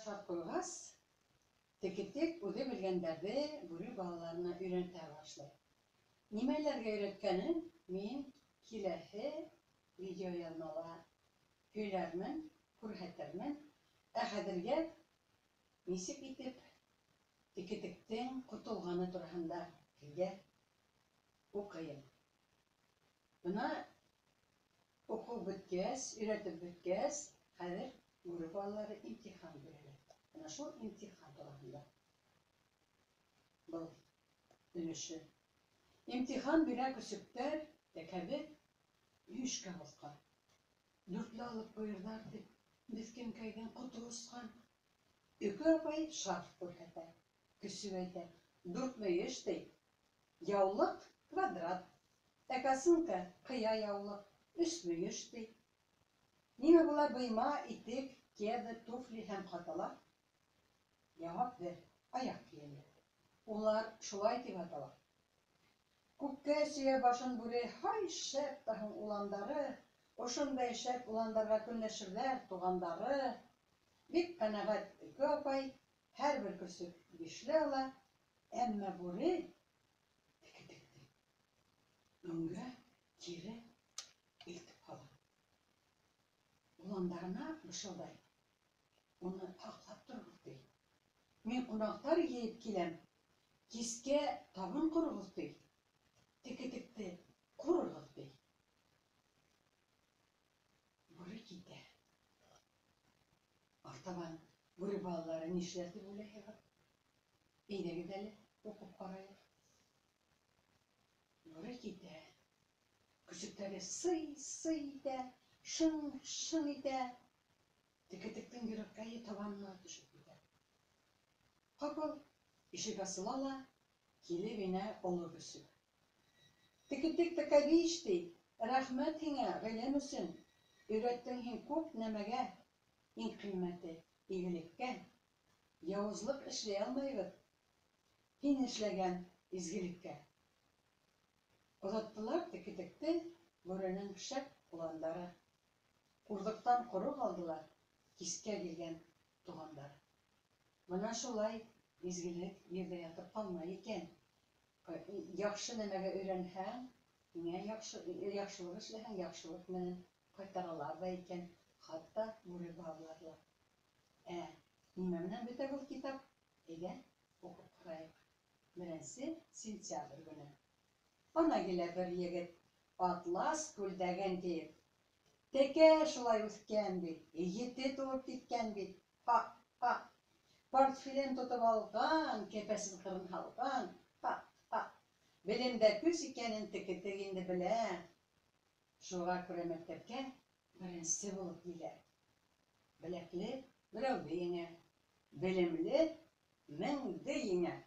Şart koyğas, tek o'zi bilganlarni bo'ri bolalarni o'rgata boshlaydi. Nimalarga o'rgatganin men kelasi video yozmoqqa o'ylarman, ko'rsatarman. Hozirga nisib etib tek-tekdan qutulgani turganda sizga o'qiyim. Buna o'qib bitgach, o'rgatib bitgach, hozir bo'ri bolalari imtihon beradi. Ana shu imtihon turganda bu dönüşü. İmtihan bire küçükler, tekabi 100 kağıtlar. Dörtlü alıp buyurlardı. Bizken kaydan kutu uskan. Ökü apay şarf koyata. Küsüveyde. Dörtlü işte. Yavlık kvadrat. Ekasınka kıya yavlık. Üstmü işte. Nime bula bıyma itik, kedi, tufli hem katalar. Cevap ver. Ayak geliyor. Onlar şulay diye atalar. Kukke suya başın buri hay şep tahın ulanları, oşunday şep ulandarga künleşirler tuğanları, bik kanagat köpay, her bir küsük güçlü ala, emme buri tiki. Öngü, kiri, iltip ala. Ulandarına bışılday. Onu haklap durur dey. Men kunaktar yiyip kilem, kiske tabın kuruluz dey. Tiki kuruluz dey. Buri gide. Artaban buri balaları nişlerdi böyle hevat. İyide gideli okup karayır. Buri gide. Küçükleri sıy de, şın ide. Tiki-tikten yürekkayı tabanına düşüp gider. Kapıl işi basılala, kili bine olur küsük. Tiki-tik takabi işte, rahmet hine gılemüsün, ürettin hin kop nemege, in kıymeti iyilikke, yavuzluk işleyalmayız, hin işlegen izgilikke. Uzattılar tiki-tikti, buranın şek ulanları. Kurduktan kuru kaldılar, kiske gelgen tuğanlar. Bana şolay izgilik yerde yatıp kalmayıken, yakşı nemege öğrenhen, yine yakşılık işlehen, yakşılık menen kaytaralar da iken, hatta buri bağlarlar. Nimemden bite bu kitap, okup karayık. Birinci sentyabr günü. Ona gile bir yigit, Atlas Güldagen deyip, teke şolay üstken bit, yeti tuğup gitken bit, portfelen tutup algan, kepesiz kırın halgan, bilimde küs ikenin tiki-tikini bile, şuğa köre mektepke birinci bulup gider. Bilekli birevde yine, bilimli mende yine.